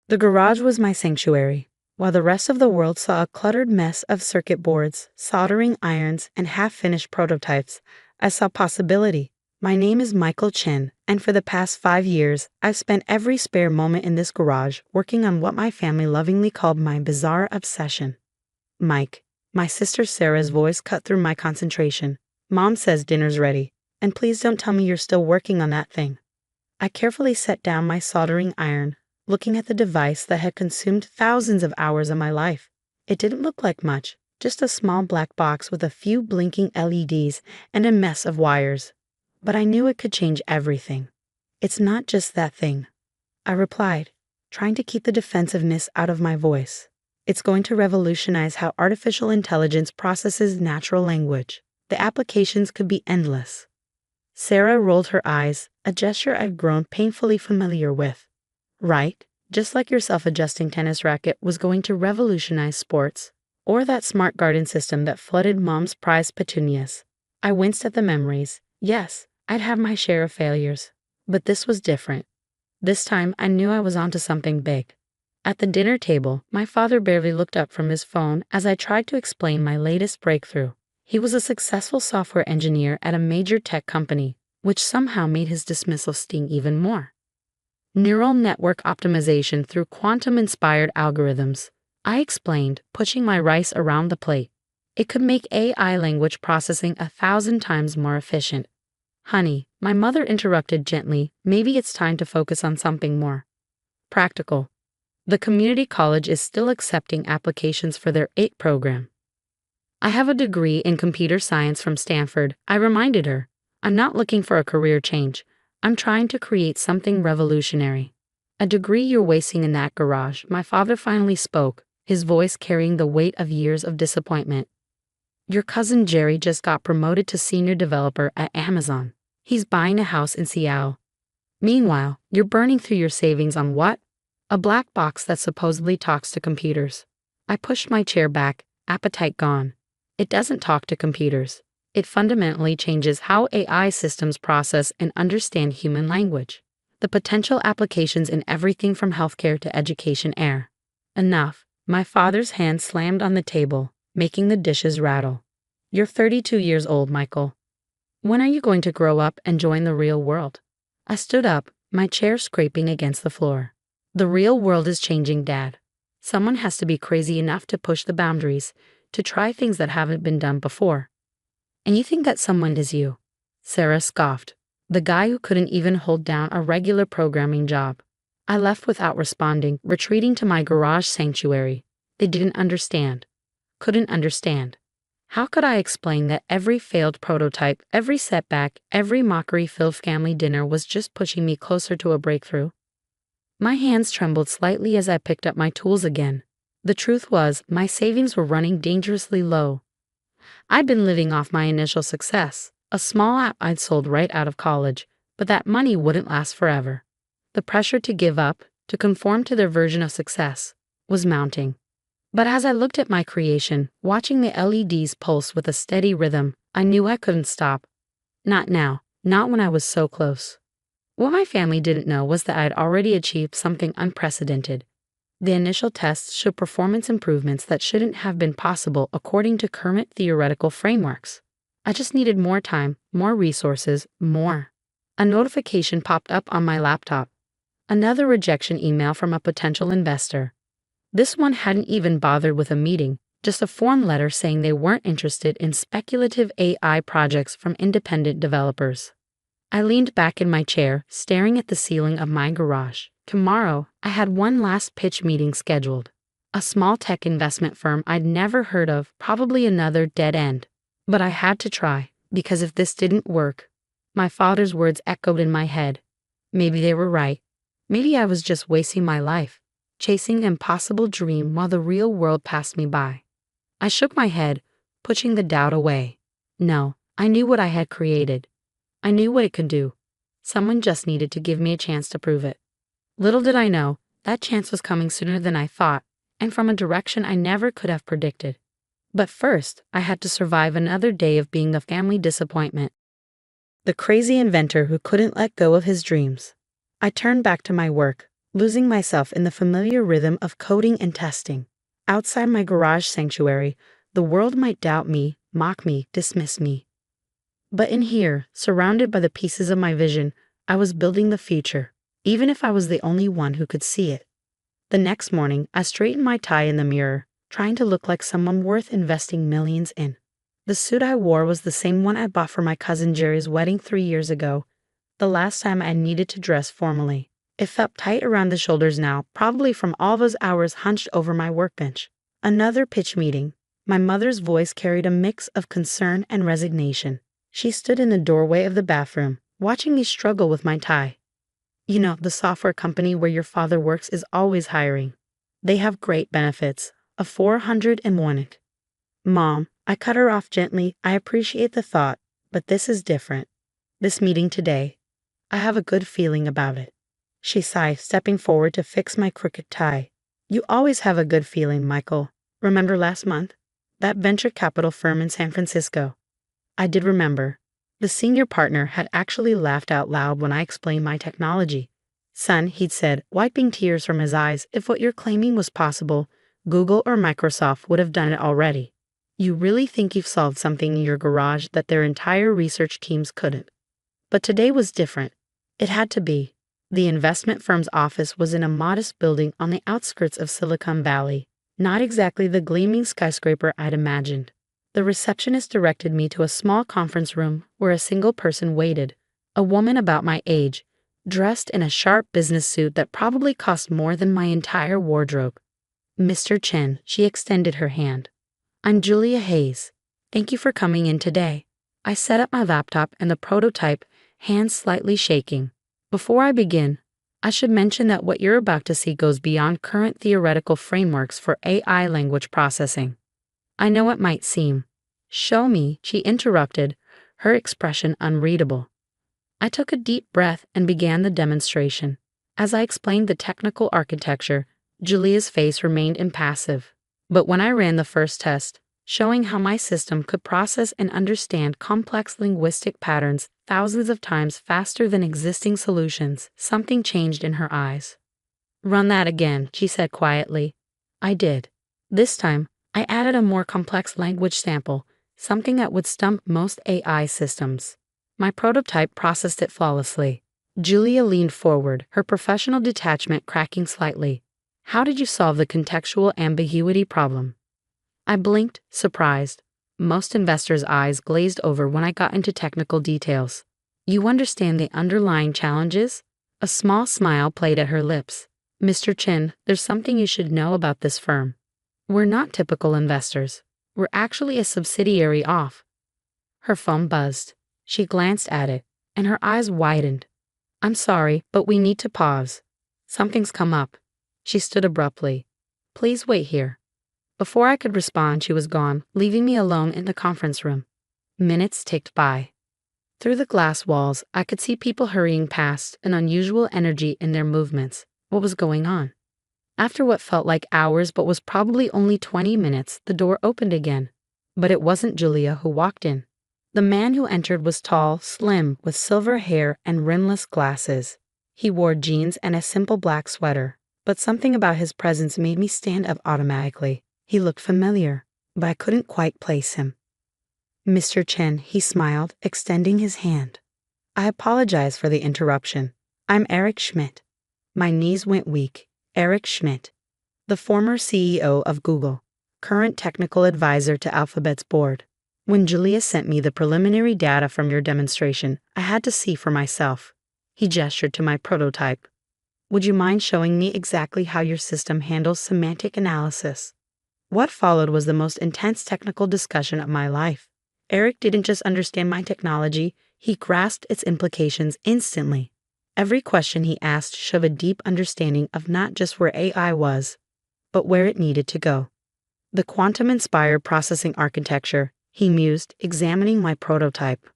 The garage was my sanctuary, while the rest of the world saw a cluttered mess of circuit boards, soldering irons, and half-finished prototypes. I saw possibility. My name is Michael Chen, and for the past 5 years, I've spent every spare moment in this garage working on what my family lovingly called my bizarre obsession. Mike, my sister Sarah's voice cut through my concentration. Mom says dinner's ready, and please don't tell me you're still working on that thing. I carefully set down my soldering iron, looking at the device that had consumed thousands of hours of my life. It didn't look like much, just a small black box with a few blinking LEDs and a mess of wires. But I knew it could change everything. It's not just that thing, I replied, trying to keep the defensiveness out of my voice. It's going to revolutionize how artificial intelligence processes natural language. The applications could be endless. Sarah rolled her eyes, a gesture I've grown painfully familiar with. Right, just like your self-adjusting tennis racket was going to revolutionize sports, or that smart garden system that flooded Mom's prized petunias. I winced at the memories. Yes, I'd have my share of failures, but this was different. This time I knew I was onto something big. At the dinner table, my father barely looked up from his phone as I tried to explain my latest breakthrough. He was a successful software engineer at a major tech company, which somehow made his dismissal sting even more. Neural network optimization through quantum-inspired algorithms, I explained, pushing my rice around the plate. It could make AI language processing 1,000 times more efficient. Honey, my mother interrupted gently, maybe it's time to focus on something more practical. The community college is still accepting applications for their 8 program. I have a degree in computer science from Stanford, I reminded her. I'm not looking for a career change. I'm trying to create something revolutionary. A degree you're wasting in that garage, my father finally spoke, his voice carrying the weight of years of disappointment. Your cousin Jerry just got promoted to senior developer at Amazon. He's buying a house in Seattle. Meanwhile, you're burning through your savings on what? A black box that supposedly talks to computers. I pushed my chair back, appetite gone. It doesn't talk to computers. It fundamentally changes how AI systems process and understand human language. The potential applications in everything from healthcare to education are. Enough. My father's hand slammed on the table, making the dishes rattle. You're 32 years old, Michael. When are you going to grow up and join the real world? I stood up, my chair scraping against the floor. The real world is changing, Dad. Someone has to be crazy enough to push the boundaries, to try things that haven't been done before. And you think that someone is you? Sarah scoffed. The guy who couldn't even hold down a regular programming job. I left without responding, retreating to my garage sanctuary. They didn't understand. Couldn't understand. How could I explain that every failed prototype, every setback, every mockery-filled family dinner was just pushing me closer to a breakthrough? My hands trembled slightly as I picked up my tools again. The truth was, my savings were running dangerously low. I'd been living off my initial success, a small app I'd sold right out of college, but that money wouldn't last forever. The pressure to give up, to conform to their version of success, was mounting. But as I looked at my creation, watching the LEDs pulse with a steady rhythm, I knew I couldn't stop. Not now, not when I was so close. What my family didn't know was that I'd already achieved something unprecedented. The initial tests showed performance improvements that shouldn't have been possible according to current theoretical frameworks. I just needed more time, more resources, more. A notification popped up on my laptop. Another rejection email from a potential investor. This one hadn't even bothered with a meeting, just a form letter saying they weren't interested in speculative AI projects from independent developers. I leaned back in my chair, staring at the ceiling of my garage. Tomorrow, I had one last pitch meeting scheduled. A small tech investment firm I'd never heard of, probably another dead end. But I had to try, because if this didn't work, my father's words echoed in my head. Maybe they were right. Maybe I was just wasting my life, chasing an impossible dream while the real world passed me by. I shook my head, pushing the doubt away. No, I knew what I had created. I knew what it could do. Someone just needed to give me a chance to prove it. Little did I know, that chance was coming sooner than I thought, and from a direction I never could have predicted. But first, I had to survive another day of being the family disappointment. The crazy inventor who couldn't let go of his dreams. I turned back to my work, losing myself in the familiar rhythm of coding and testing. Outside my garage sanctuary, the world might doubt me, mock me, dismiss me. But in here, surrounded by the pieces of my vision, I was building the future, even if I was the only one who could see it. The next morning, I straightened my tie in the mirror, trying to look like someone worth investing millions in. The suit I wore was the same one I bought for my cousin Jerry's wedding 3 years ago, the last time I needed to dress formally. It felt tight around the shoulders now, probably from all those hours hunched over my workbench. Another pitch meeting. My mother's voice carried a mix of concern and resignation. She stood in the doorway of the bathroom, watching me struggle with my tie. You know, the software company where your father works is always hiring. They have great benefits. A 401. Mom, I cut her off gently. I appreciate the thought, but this is different. This meeting today, I have a good feeling about it. She sighed, stepping forward to fix my crooked tie. You always have a good feeling, Michael. Remember last month? That venture capital firm in San Francisco. I did remember. The senior partner had actually laughed out loud when I explained my technology. Son, he'd said, wiping tears from his eyes, if what you're claiming was possible, Google or Microsoft would have done it already. You really think you've solved something in your garage that their entire research teams couldn't. But today was different. It had to be. The investment firm's office was in a modest building on the outskirts of Silicon Valley, not exactly the gleaming skyscraper I'd imagined. The receptionist directed me to a small conference room where a single person waited, a woman about my age, dressed in a sharp business suit that probably cost more than my entire wardrobe. Mr. Chen, she extended her hand. I'm Julia Hayes. Thank you for coming in today. I set up my laptop and the prototype, hands slightly shaking. Before I begin, I should mention that what you're about to see goes beyond current theoretical frameworks for AI language processing. I know it might seem. Show me, she interrupted, her expression unreadable. I took a deep breath and began the demonstration. As I explained the technical architecture, Julia's face remained impassive. But when I ran the first test, showing how my system could process and understand complex linguistic patterns thousands of times faster than existing solutions, something changed in her eyes. Run that again, she said quietly. I did. This time, I added a more complex language sample, something that would stump most AI systems. My prototype processed it flawlessly. Julia leaned forward, her professional detachment cracking slightly. How did you solve the contextual ambiguity problem? I blinked, surprised. Most investors' eyes glazed over when I got into technical details. You understand the underlying challenges? A small smile played at her lips. Mr. Chen, there's something you should know about this firm. We're not typical investors. We're actually a subsidiary of. Her phone buzzed. She glanced at it, and her eyes widened. I'm sorry, but we need to pause. Something's come up. She stood abruptly. Please wait here. Before I could respond, she was gone, leaving me alone in the conference room. Minutes ticked by. Through the glass walls, I could see people hurrying past, an unusual energy in their movements. What was going on? After what felt like hours but was probably only 20 minutes, the door opened again. But it wasn't Julia who walked in. The man who entered was tall, slim, with silver hair and rimless glasses. He wore jeans and a simple black sweater, but something about his presence made me stand up automatically. He looked familiar, but I couldn't quite place him. Mr. Chen, he smiled, extending his hand. I apologize for the interruption. I'm Eric Schmidt. My knees went weak. Eric Schmidt, the former CEO of Google, current technical advisor to Alphabet's board. When Julia sent me the preliminary data from your demonstration, I had to see for myself. He gestured to my prototype. Would you mind showing me exactly how your system handles semantic analysis? What followed was the most intense technical discussion of my life. Eric didn't just understand my technology, he grasped its implications instantly. Every question he asked showed a deep understanding of not just where AI was, but where it needed to go. The quantum-inspired processing architecture, he mused, examining my prototype.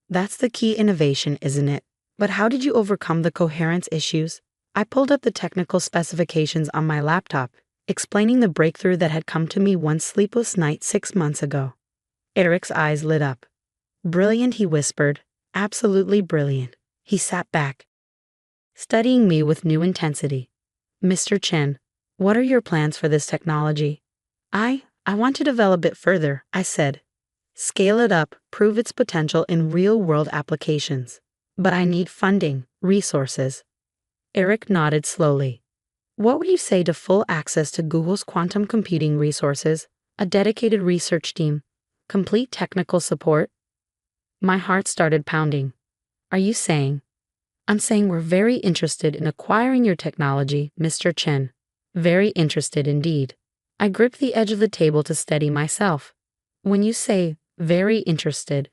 That's the key innovation, isn't it? But how did you overcome the coherence issues? I pulled up the technical specifications on my laptop, explaining the breakthrough that had come to me one sleepless night 6 months ago. Eric's eyes lit up. Brilliant, he whispered. Absolutely brilliant. He sat back, studying me with new intensity. Mr. Chen, what are your plans for this technology? I want to develop it further, I said. Scale it up, prove its potential in real-world applications. But I need funding, resources. Eric nodded slowly. What would you say to full access to Google's quantum computing resources, a dedicated research team, complete technical support? My heart started pounding. Are you saying? I'm saying we're very interested in acquiring your technology, Mr. Chen. Very interested indeed. I gripped the edge of the table to steady myself. When you say very interested,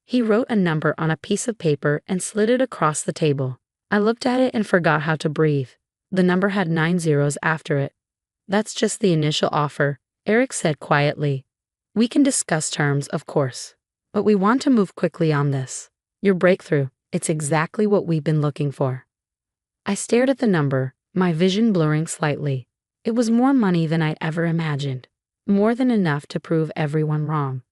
he wrote a number on a piece of paper and slid it across the table. I looked at it and forgot how to breathe. The number had 9 zeros after it. That's just the initial offer, Eric said quietly. We can discuss terms, of course. But we want to move quickly on this. Your breakthrough, it's exactly what we've been looking for. I stared at the number, my vision blurring slightly. It was more money than I'd ever imagined. More than enough to prove everyone wrong.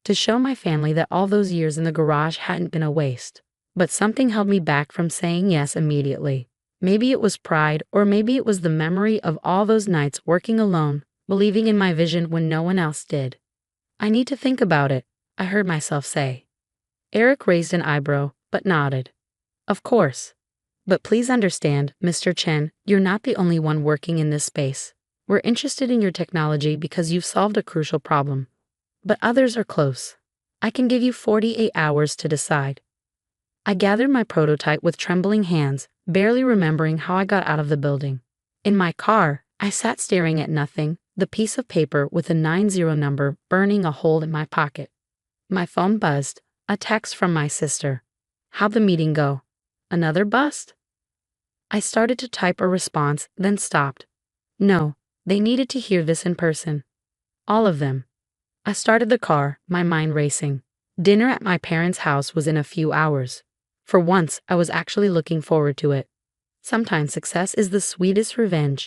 To show my family that all those years in the garage hadn't been a waste. But something held me back from saying yes immediately. Maybe it was pride, or maybe it was the memory of all those nights working alone, believing in my vision when no one else did. I need to think about it, I heard myself say. Eric raised an eyebrow, but nodded. Of course. But please understand, Mr. Chen, you're not the only one working in this space. We're interested in your technology because you've solved a crucial problem. But others are close. I can give you 48 hours to decide. I gathered my prototype with trembling hands, barely remembering how I got out of the building. In my car, I sat staring at nothing, the piece of paper with a 90 number burning a hole in my pocket. My phone buzzed, a text from my sister. How'd the meeting go? Another bust? I started to type a response, then stopped. No, they needed to hear this in person. All of them. I started the car, my mind racing. Dinner at my parents' house was in a few hours. For once, I was actually looking forward to it. Sometimes success is the sweetest revenge.